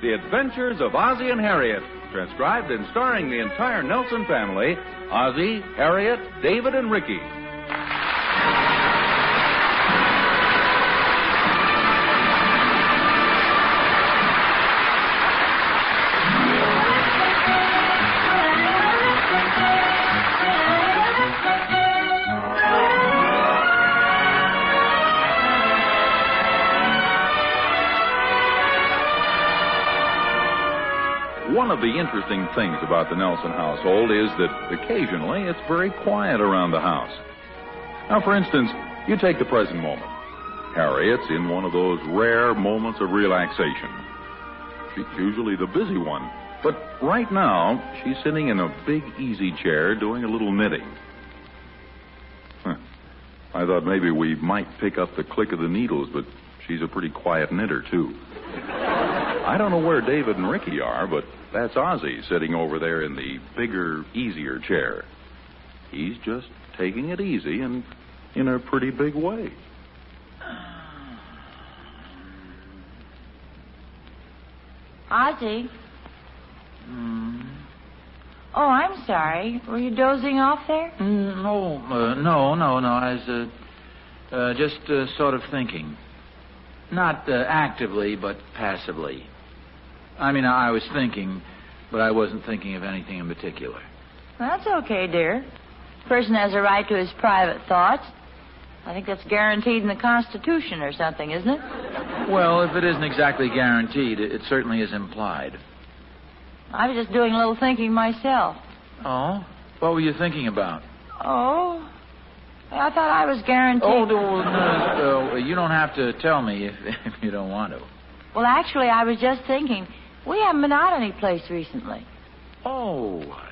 The Adventures of Ozzie and Harriet, transcribed and starring the entire Nelson family, Ozzie, Harriet, David, and Ricky. One of the interesting things about the Nelson household is that occasionally it's very quiet around the house. Now, for instance, you take the present moment. Harriet's in one of those rare moments of relaxation. She's usually the busy one, but right now she's sitting in a big easy chair doing a little knitting. I thought maybe we might pick up the click of the needles, but she's a pretty quiet knitter, too. I don't know where David and Ricky are, but that's Ozzie sitting over there in the bigger, easier chair. He's just taking it easy and in a pretty big way. Ozzie? Oh, I'm sorry. Were you dozing off there? No. I was just sort of thinking. Not actively, but passively. I mean, I was thinking, but I wasn't thinking of anything in particular. That's okay, dear. A person has a right to his private thoughts. I think that's guaranteed in the Constitution or something, isn't it? Well, if it isn't exactly guaranteed, it certainly is implied. I was just doing a little thinking myself. Oh? What were you thinking about? Oh, I thought I was guaranteed. Oh, no, you don't have to tell me if you don't want to. Well, actually, I was just thinking, we haven't been out any place recently. Oh, I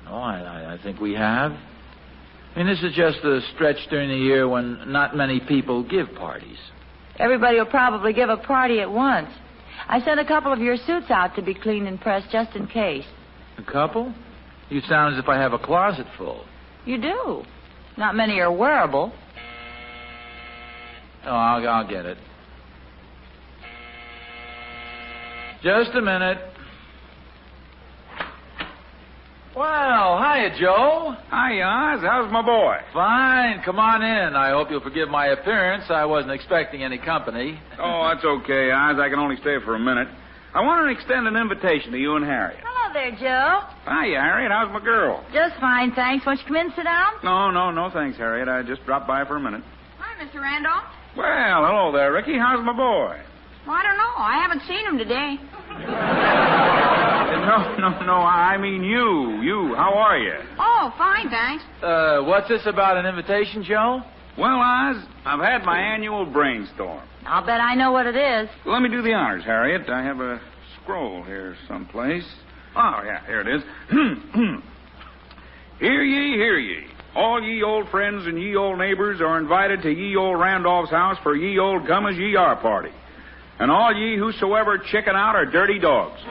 don't know. I think we have. I mean, this is just a stretch during the year when not many people give parties. Everybody will probably give a party at once. I sent a couple of your suits out to be cleaned and pressed just in case. A couple? You sound as if I have a closet full. You do. Not many are wearable. Oh, I'll get it. Just a minute. Well, hiya, Joe. Hi, Oz. How's my boy? Fine. Come on in. I hope you'll forgive my appearance. I wasn't expecting any company. Oh, that's okay, Oz. I can only stay for a minute. I want to extend an invitation to you and Harriet. Hello there, Joe. Hiya, Harriet. How's my girl? Just fine, thanks. Won't you come in and sit down? No, thanks, Harriet. I just dropped by for a minute. Hi, Mr. Randolph. Well, hello there, Ricky. How's my boy? Well, I don't know. I haven't seen him today. No, I mean you. You, how are you? Oh, fine, thanks. What's this about an invitation, Joe? Well, Oz, I've had my annual brainstorm. I'll bet I know what it is. Well, let me do the honors, Harriet. I have a scroll here someplace. Oh, yeah, here it is. Hear ye. All ye old friends and ye old neighbors are invited to ye old Randolphs' house for ye old come as ye are party. And all ye whosoever chicken out are dirty dogs.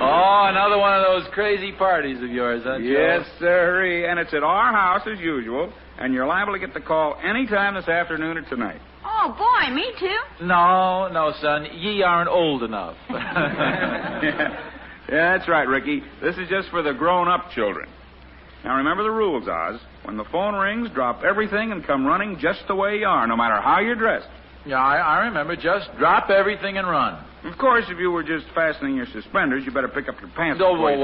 Oh, another one of those crazy parties of yours, huh, Joe? Yes, sir. And it's at our house as usual, and you're liable to get the call any time this afternoon or tonight. Oh, boy, me too. No, son. Ye aren't old enough. Yeah, that's right, Ricky. This is just for the grown-up children. Now, remember the rules, Oz. When the phone rings, drop everything and come running just the way you are, no matter how you're dressed. Yeah, I remember. Just drop everything and run. Of course, if you were just fastening your suspenders, you better pick up your pants. Oh, well,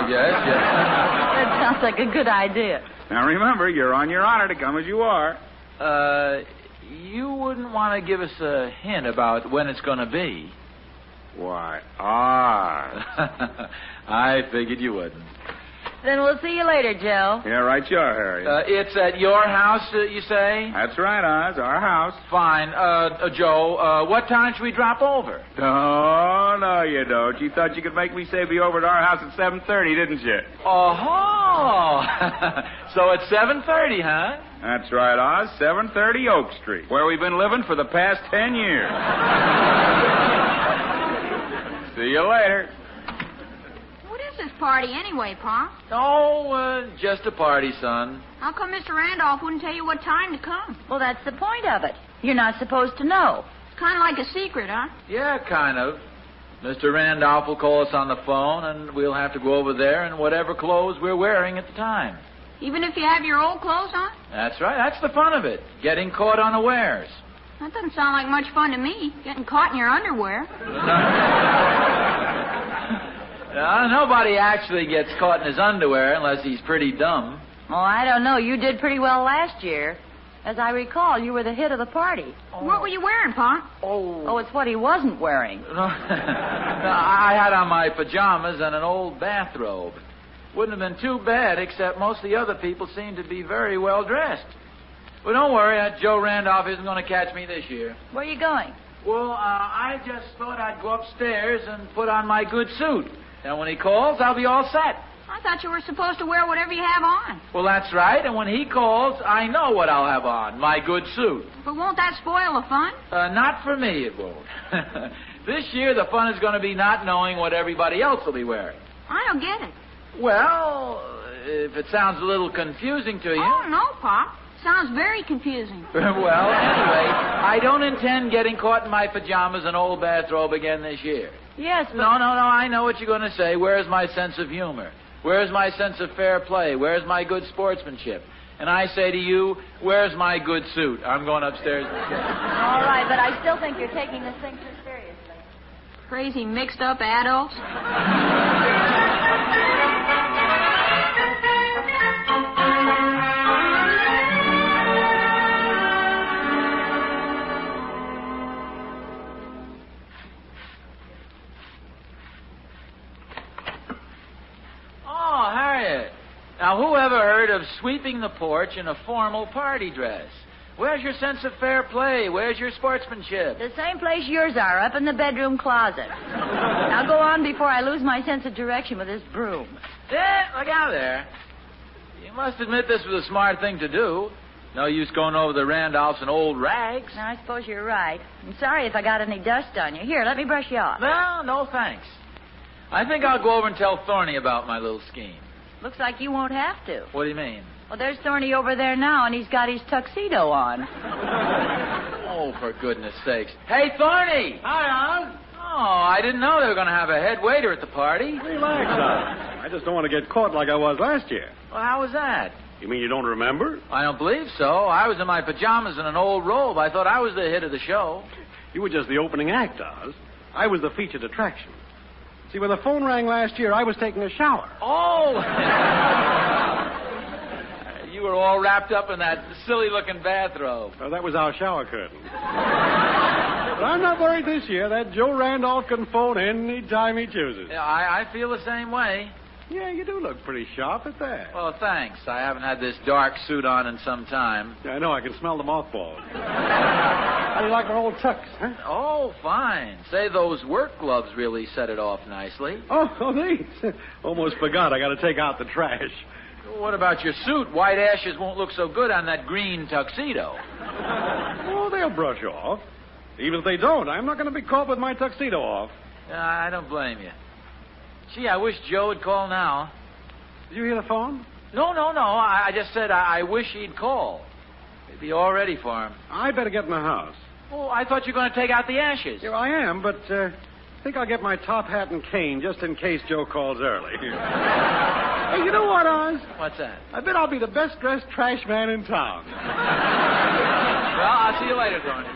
yes. That sounds like a good idea. Now, remember, you're on your honor to come as you are. You wouldn't want to give us a hint about when it's going to be. Why, I figured you wouldn't. Then we'll see you later, Joe. Yeah, right you are, Harriet. It's at your house, you say? That's right, Oz, our house. Fine. Joe, what time should we drop over? Oh, no, you don't. You thought you could make me say be over at our house at 7:30, didn't you? Oh, so it's 7:30, huh? That's right, Oz, 730 Oak Street, where we've been living for the past 10 years. See you later. What is this party anyway, Pa? Oh, just a party, son. How come Mr. Randolph wouldn't tell you what time to come? Well, that's the point of it. You're not supposed to know. Kind of like a secret, huh? Yeah, kind of. Mr. Randolph will call us on the phone, and we'll have to go over there in whatever clothes we're wearing at the time. Even if you have your old clothes on? That's right. That's the fun of it, getting caught unawares. That doesn't sound like much fun to me, getting caught in your underwear. Nobody actually gets caught in his underwear unless he's pretty dumb. Oh, I don't know. You did pretty well last year. As I recall, you were the hit of the party. What were you wearing, Pa? Oh, it's what he wasn't wearing. I had on my pajamas and an old bathrobe. Wouldn't have been too bad, except most of the other people seemed to be very well dressed. But don't worry, Joe Randolph isn't going to catch me this year. Where are you going? Well, I just thought I'd go upstairs and put on my good suit. And when he calls, I'll be all set. I thought you were supposed to wear whatever you have on. Well, that's right. And when he calls, I know what I'll have on, my good suit. But won't that spoil the fun? Not for me, it won't. This year, the fun is going to be not knowing what everybody else will be wearing. I don't get it. Well, if it sounds a little confusing to you... Oh, no, Pop. Sounds very confusing. Well, anyway, I don't intend getting caught in my pajamas and old bathrobe again this year. Yes, but... No, I know what you're going to say. Where's my sense of humor? Where's my sense of fair play? Where's my good sportsmanship? And I say to you, where's my good suit? I'm going upstairs. All right, but I still think you're taking this thing too seriously. Crazy mixed-up adults. Now, who ever heard of sweeping the porch in a formal party dress? Where's your sense of fair play? Where's your sportsmanship? The same place yours are, up in the bedroom closet. Now go on before I lose my sense of direction with this broom. Look out there. You must admit this was a smart thing to do. No use going over the Randolphs in old rags. Now, I suppose you're right. I'm sorry if I got any dust on you. Here, let me brush you off. No thanks. I think I'll go over and tell Thorny about my little scheme. Looks like you won't have to. What do you mean? Well, there's Thorny over there now, and he's got his tuxedo on. Oh, for goodness sakes. Hey, Thorny! Hi, Oz. Oh, I didn't know they were going to have a head waiter at the party. Relax, Oz. I just don't want to get caught like I was last year. Well, how was that? You mean you don't remember? I don't believe so. I was in my pajamas and an old robe. I thought I was the hit of the show. You were just the opening act, Oz. I was the featured attraction. See, when the phone rang last year, I was taking a shower. Oh! You were all wrapped up in that silly-looking bathrobe. Well, that was our shower curtain. But I'm not worried this year. That Joe Randolph can phone in any time he chooses. Yeah, I feel the same way. Yeah, you do look pretty sharp at that. Well, thanks. I haven't had this dark suit on in some time. Yeah, I know. I can smell the mothballs. How do you like our old tux, huh? Oh, fine. Say, those work gloves really set it off nicely. Oh, these. Almost forgot. I got to take out the trash. What about your suit? White ashes won't look so good on that green tuxedo. Oh, they'll brush off. Even if they don't, I'm not going to be caught with my tuxedo off. I don't blame you. Gee, I wish Joe would call now. Did you hear the phone? No. I just said I wish he'd call. It'd be all ready for him. I better get in the house. Oh, I thought you were going to take out the ashes. Yeah, I am, but I think I'll get my top hat and cane just in case Joe calls early. Hey, you know what, Oz? What's that? I bet I'll be the best-dressed trash man in town. Well, I'll see you later, Tony.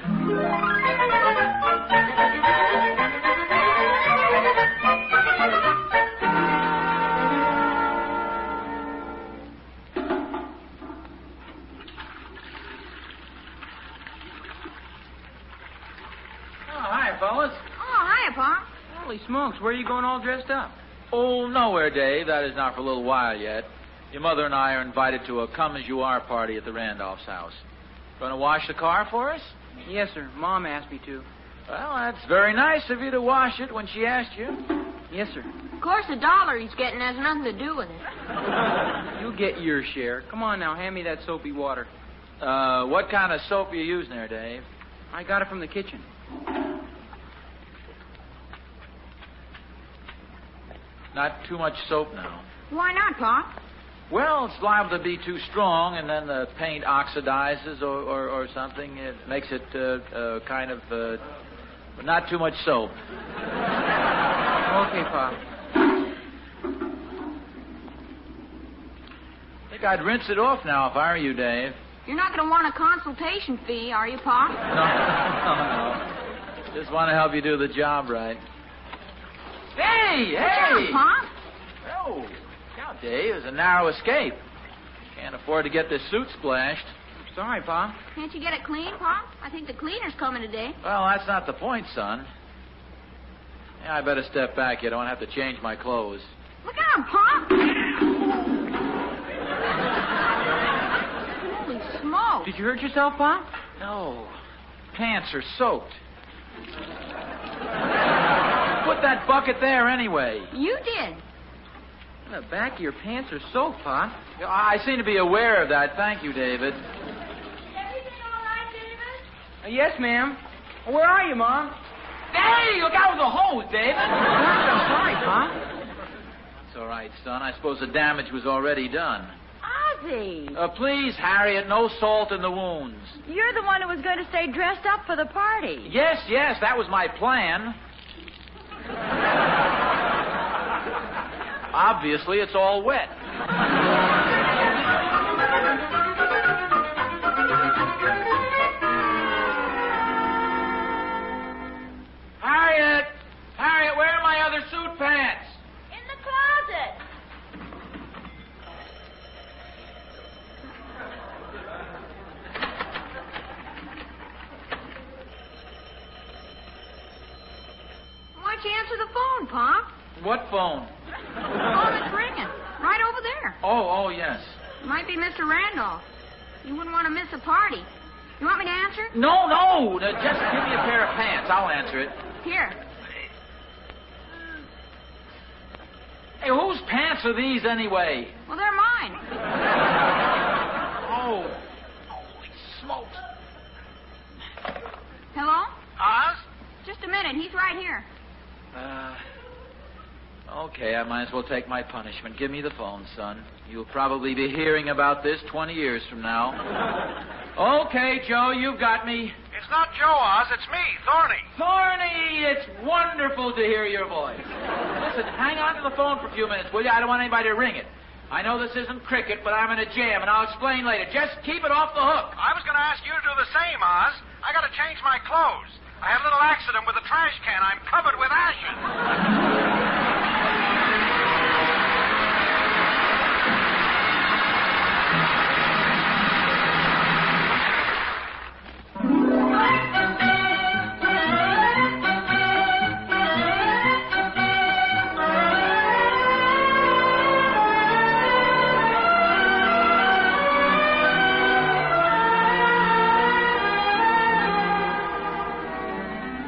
Fellas. Oh, hiya, Pa. Holy smokes, where are you going all dressed up? Oh, nowhere, Dave. That is not for a little while yet. Your mother and I are invited to a come-as-you-are party at the Randolphs' house. Going to wash the car for us? Yes, sir. Mom asked me to. Well, that's very nice of you to wash it when she asked you. Yes, sir. Of course, the dollar he's getting has nothing to do with it. You get your share. Come on now, hand me that soapy water. What kind of soap are you using there, Dave? I got it from the kitchen. Not too much soap now. Why not, Pa? Well, it's liable to be too strong, and then the paint oxidizes or something. It makes it kind of but not too much soap. Okay, Pa. I think I'd rinse it off now if I were you, Dave. You're not going to want a consultation fee, are you, Pa? No. Just want to help you do the job right. Hey! What's Pa? Oh, now, Dave, it's a narrow escape. Can't afford to get this suit splashed. Sorry, Pa. Can't you get it clean, Pa? I think the cleaner's coming today. Well, that's not the point, son. Yeah, I better step back. You don't have to change my clothes. Look out, Pa! Holy smoke. Did you hurt yourself, Pa? No. Pants are soaked. Put that bucket there anyway. You did. The back of your pants are soaked, Pa. I seem to be aware of that. Thank you, David. Everything all right, David? Yes, ma'am. Where are you, Mom? Hey, look out with the hose, David. I'm sorry, Pa. It's all right, son. I suppose the damage was already done. Ozzie, Please, Harriet, no salt in the wounds. you're the one who was going to stay dressed up for the party. Yes, that was my plan. Obviously, it's all wet. Harriet, where are my other suit pants? In the closet. Why don't you answer the phone, Pa? What phone? The phone that's ringing. Right over there. Oh, yes. It might be Mr. Randolph. You wouldn't want to miss a party. You want me to answer? No. Just give me a pair of pants. I'll answer it. Here. Hey, whose pants are these anyway? Well, they're mine. Oh, holy smokes. Hello? Oz? Just a minute. He's right here. Okay, I might as well take my punishment. Give me the phone, son. You'll probably be hearing about this 20 years from now. Okay, Joe, you've got me. It's not Joe, Oz. It's me, Thorny. Thorny, it's wonderful to hear your voice. Listen, hang on to the phone for a few minutes, will you? I don't want anybody to ring it. I know this isn't cricket, but I'm in a jam, and I'll explain later. Just keep it off the hook. I was going to ask you to do the same, Oz. I got to change my clothes. I had a little accident with a trash can. I'm covered with ashes.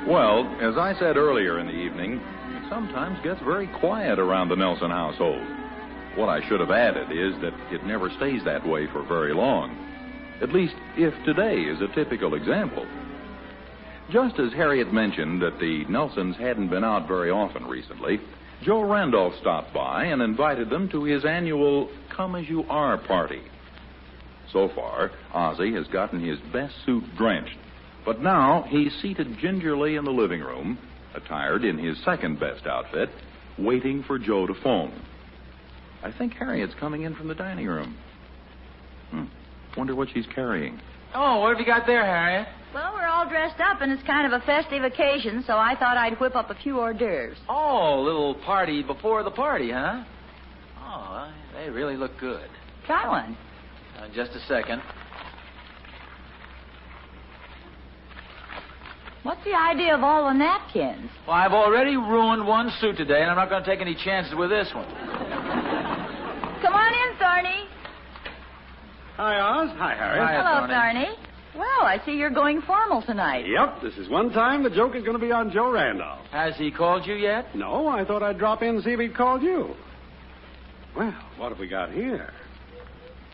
Well, as I said earlier in the evening, it sometimes gets very quiet around the Nelson household. What I should have added is that it never stays that way for very long. At least, if today is a typical example. Just as Harriet mentioned that the Nelsons hadn't been out very often recently, Joe Randolph stopped by and invited them to his annual Come-As-You-Are party. So far, Ozzie has gotten his best suit drenched. But now he's seated gingerly in the living room, attired in his second-best outfit, waiting for Joe to phone. I think Harriet's coming in from the dining room. Wonder what she's carrying. Oh, what have you got there, Harriet? Well, we're all dressed up, and it's kind of a festive occasion, so I thought I'd whip up a few hors d'oeuvres. Oh, a little party before the party, huh? Oh, they really look good. Try one. Just a second. What's the idea of all the napkins? Well, I've already ruined one suit today, and I'm not going to take any chances with this one. Come on in, Thorny. Hi, Oz. Hi, Harriet. Hi. Hello, Thorny. Thorny. Well, I see you're going formal tonight. Yep, this is one time the joke is going to be on Joe Randolph. Has he called you yet? No, I thought I'd drop in and see if he'd called you. Well, what have we got here?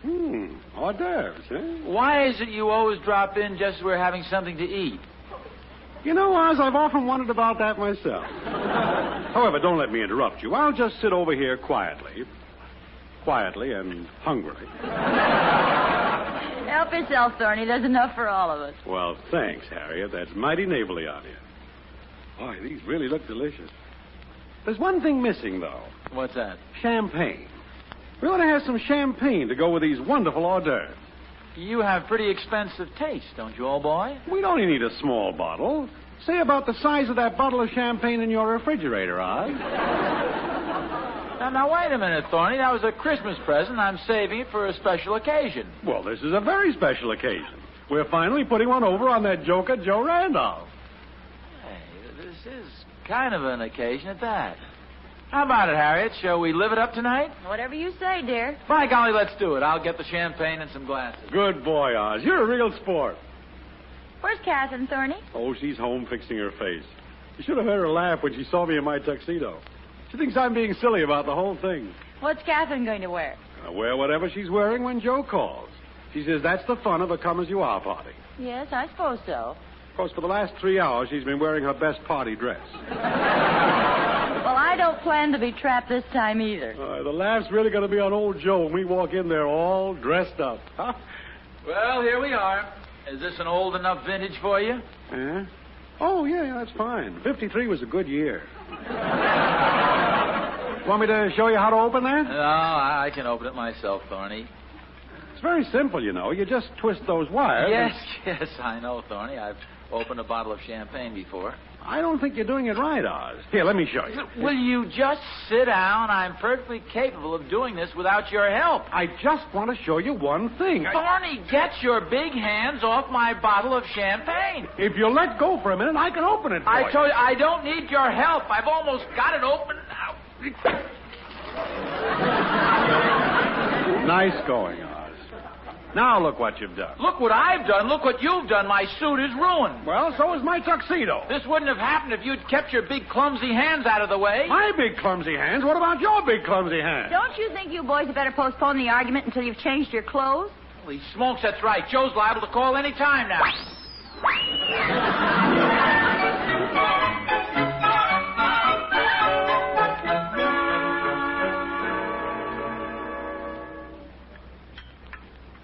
Hors d'oeuvres, eh? Why is it you always drop in just as we're having something to eat? You know, Oz, I've often wondered about that myself. However, don't let me interrupt you. I'll just sit over here quietly and hungrily. Help yourself, Thorny. There's enough for all of us. Well, thanks, Harriet. That's mighty neighborly of you. Boy, these really look delicious. There's one thing missing, though. What's that? Champagne. We ought to have some champagne to go with these wonderful hors d'oeuvres. You have pretty expensive taste, don't you, old boy? We'd only need a small bottle. Say about the size of that bottle of champagne in your refrigerator, Oz. Now, wait a minute, Thorny. That was a Christmas present. I'm saving it for a special occasion. Well, this is a very special occasion. We're finally putting one over on that joker, Joe Randolph. Hey, this is kind of an occasion at that. How about it, Harriet? Shall we live it up tonight? Whatever you say, dear. By golly, let's do it. I'll get the champagne and some glasses. Good boy, Oz. You're a real sport. Where's Catherine, Thorny? Oh, she's home fixing her face. You should have heard her laugh when she saw me in my tuxedo. She thinks I'm being silly about the whole thing. What's Catherine going to wear? I'll wear whatever she's wearing when Joe calls. She says that's the fun of a come-as-you-are party. Yes, I suppose so. Of course, for the last 3 hours, she's been wearing her best party dress. Well, I don't plan to be trapped this time either. The laugh's really going to be on old Joe when we walk in there all dressed up. Huh? Well, here we are. Is this an old enough vintage for you? Yeah? Oh, yeah, that's fine. 53 was a good year. Want me to show you how to open that? No, I can open it myself, Thorny. It's very simple, you know. You just twist those wires. Yes, I know, Thorny. I've opened a bottle of champagne before. I don't think you're doing it right, Oz. Here, let me show you. Will you just sit down? I'm perfectly capable of doing this without your help. I just want to show you one thing. Thorny, get your big hands off my bottle of champagne. If you'll let go for a minute, I can open it for you. I told you, I don't need your help. I've almost got it open now. Nice going, Oz. Now look what you've done. Look what I've done. Look what you've done. My suit is ruined. Well, so is my tuxedo. This wouldn't have happened if you'd kept your big, clumsy hands out of the way. My big, clumsy hands? What about your big, clumsy hands? Don't you think you boys had better postpone the argument until you've changed your clothes? Holy smokes, that's right. Joe's liable to call any time now.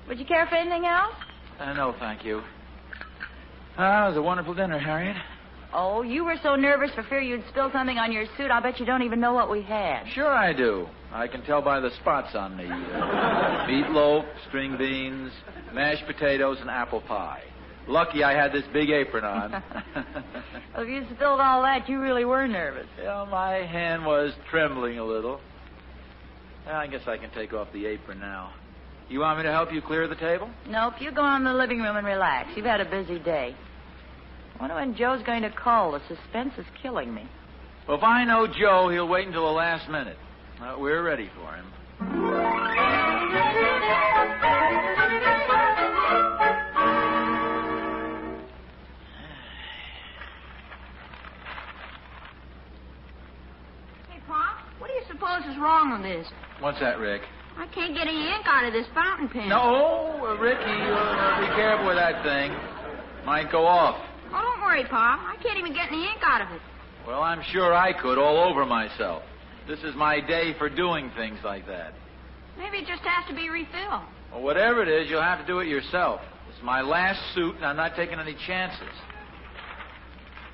Would you care for anything else? No, thank you. It was a wonderful dinner, Harriet. Oh, you were so nervous for fear you'd spill something on your suit, I'll bet you don't even know what we had. Sure I do. I can tell by the spots on me. Meatloaf, string beans, mashed potatoes, and apple pie. Lucky I had this big apron on. Well, if you spilled all that, you really were nervous. Yeah, my hand was trembling a little. Well, I guess I can take off the apron now. You want me to help you clear the table? Nope, you go on in the living room and relax. You've had a busy day. I wonder when Joe's going to call. The suspense is killing me. Well, if I know Joe, he'll wait until the last minute. We're ready for him. Hey, Pa, what do you suppose is wrong with this? What's that, Rick? I can't get any ink out of this fountain pen. No, Ricky, be careful with that thing. Might go off. Oh, don't worry, Pa. I can't even get any ink out of it. Well, I'm sure I could all over myself. This is my day for doing things like that. Maybe it just has to be refilled. Well, whatever it is, you'll have to do it yourself. It's my last suit, and I'm not taking any chances.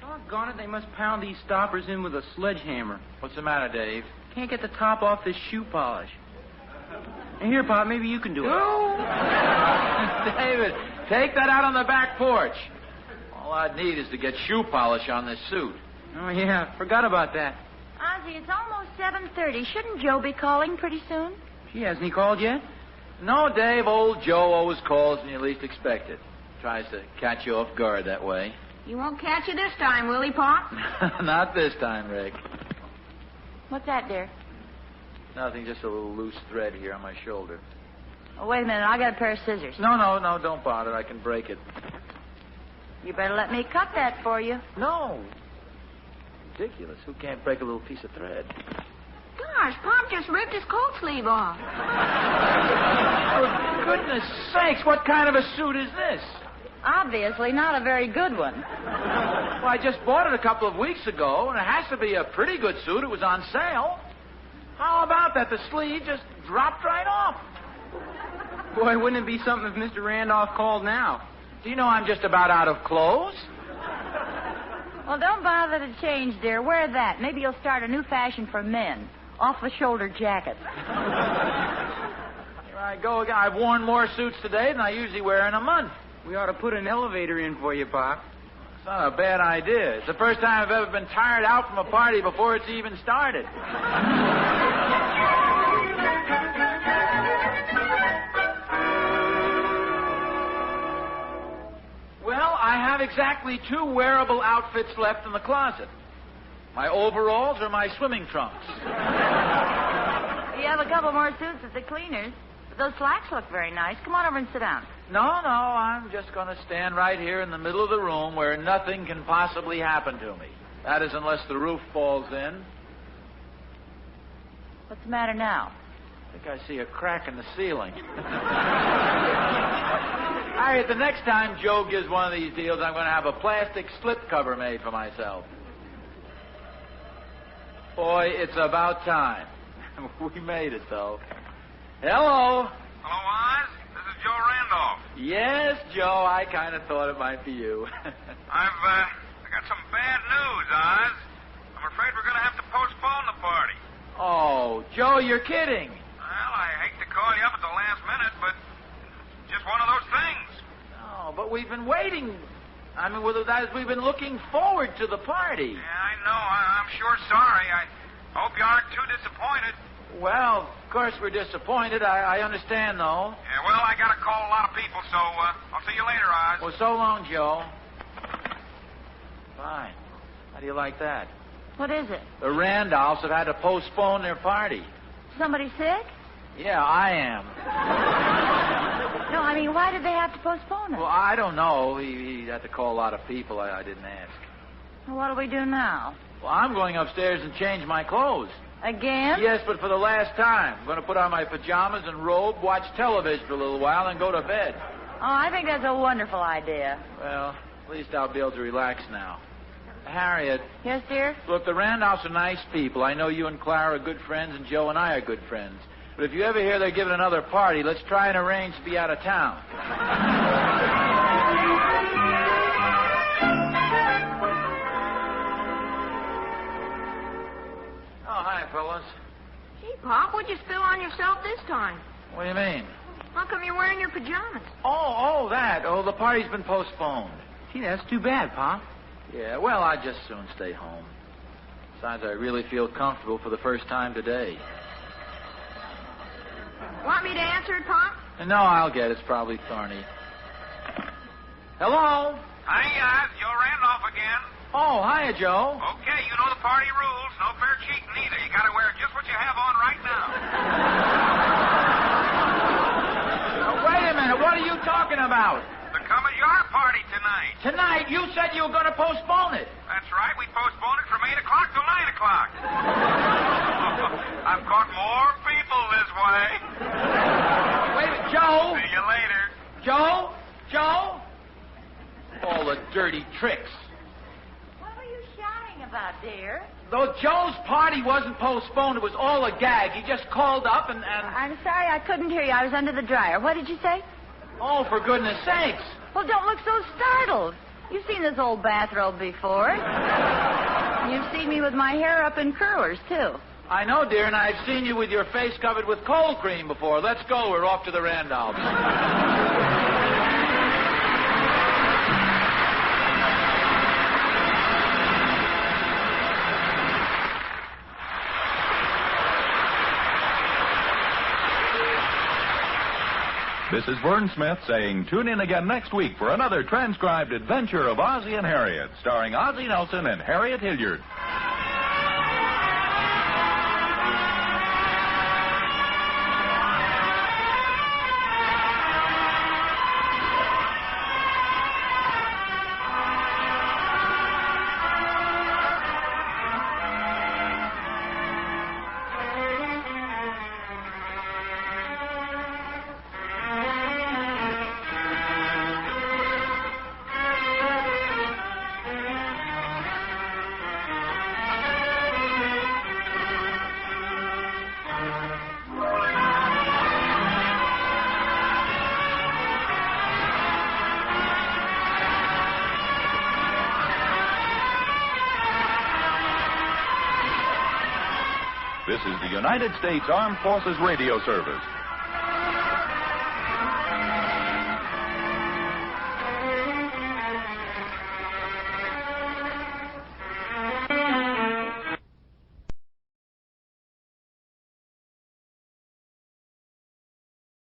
Doggone it, they must pound these stoppers in with a sledgehammer. What's the matter, Dave? Can't get the top off this shoe polish. And here, Pop, maybe you can do it. David, take that out on the back porch. All I'd need is to get shoe polish on this suit. Oh, yeah, forgot about that. Ozzie, it's almost 7:30. Shouldn't Joe be calling pretty soon? She hasn't he called yet? No, Dave, old Joe always calls when you least expect it. Tries to catch you off guard that way. He won't catch you this time, will he, Pa? Not this time, Rick. What's that, dear? Nothing, just a little loose thread here on my shoulder. Oh, wait a minute. I got a pair of scissors. No, don't bother. I can break it. You better let me cut that for you. No. Ridiculous. Who can't break a little piece of thread? Gosh, Pop just ripped his coat sleeve off. For goodness sakes, what kind of a suit is this? Obviously not a very good one. Well, I just bought it a couple of weeks ago, and it has to be a pretty good suit. It was on sale. How about that? The sleeve just dropped right off. Boy, wouldn't it be something if Mr. Randolph called now? Do you know I'm just about out of clothes? Well, don't bother to change, dear. Wear that. Maybe you'll start a new fashion for men. Off-the-shoulder jackets. Here I go again. I've worn more suits today than I usually wear in a month. We ought to put an elevator in for you, Pop. It's not a bad idea. It's the first time I've ever been tired out from a party before it's even started. Well, I have exactly 2 wearable outfits left in the closet. My overalls or my swimming trunks. You have a couple more suits at the cleaners. But those slacks look very nice. Come on over and sit down. No, I'm just going to stand right here in the middle of the room where nothing can possibly happen to me. That is, unless the roof falls in. What's the matter now? I think I see a crack in the ceiling. Harriet, the next time Joe gives one of these deals, I'm going to have a plastic slipcover made for myself. Boy, it's about time. We made it, though. Hello. Hello, Oz. This is Joe Randolph. Yes, Joe, I kind of thought it might be you. I got some bad news, Oz. I'm afraid we're going to have to postpone the party. Oh, Joe, you're kidding. Well, I hate to call you up at the last minute, but just one of those things. Oh, but we've been waiting. I mean, we've been looking forward to the party. Yeah, I know. I'm sure sorry. I hope you aren't too disappointed. Well, of course we're disappointed. I understand, though. Yeah, well, I got to call a lot of people, so I'll see you later, Oz. Well, so long, Joe. Fine. How do you like that? What is it? The Randolphs have had to postpone their party. Somebody sick? Yeah, I am. No, I mean, why did they have to postpone it? Well, I don't know. He had to call a lot of people. I didn't ask. Well, what do we do now? Well, I'm going upstairs and change my clothes. Again? Yes, but for the last time. I'm going to put on my pajamas and robe, watch television for a little while, and go to bed. Oh, I think that's a wonderful idea. Well, at least I'll be able to relax now. Harriet. Yes, dear? Look, the Randolphs are nice people. I know you and Clara are good friends, and Joe and I are good friends. But if you ever hear they're giving another party, let's try and arrange to be out of town. Oh, hi, fellas. Gee, Pop, what'd you spill on yourself this time? What do you mean? How come you're wearing your pajamas? Oh, that. Oh, the party's been postponed. Gee, that's too bad, Pop. Yeah, well, I'd just soon stay home. Besides, I really feel comfortable for the first time today. Want me to answer it, Pop? No, I'll get it. It's probably Thorny. Hello? Hi, Oz. Joe Randolph again. Oh, hiya, Joe. Okay, you know the party rules. No fair cheating either. You got to wear just what you have on right now. Wait a minute. What are you talking about? The come-as-you-are party tonight. Tonight, you said you were going to postpone it. That's right. We postponed it from 8 o'clock till 9 o'clock. I've caught more people this way. Wait a minute, Joe. See you later. Joe? All the dirty tricks. What were you shouting about, dear? Though Joe's party wasn't postponed, it was all a gag. He just called up and... I'm sorry, I couldn't hear you. I was under the dryer. What did you say? Oh, for goodness sakes. Well, don't look so startled. You've seen this old bathrobe before. You've seen me with my hair up in curlers, too. I know, dear, and I've seen you with your face covered with cold cream before. Let's go. We're off to the Randolphs. This is Vern Smith saying tune in again next week for another transcribed adventure of Ozzie and Harriet, starring Ozzie Nelson and Harriet Hilliard. This is the United States Armed Forces Radio Service,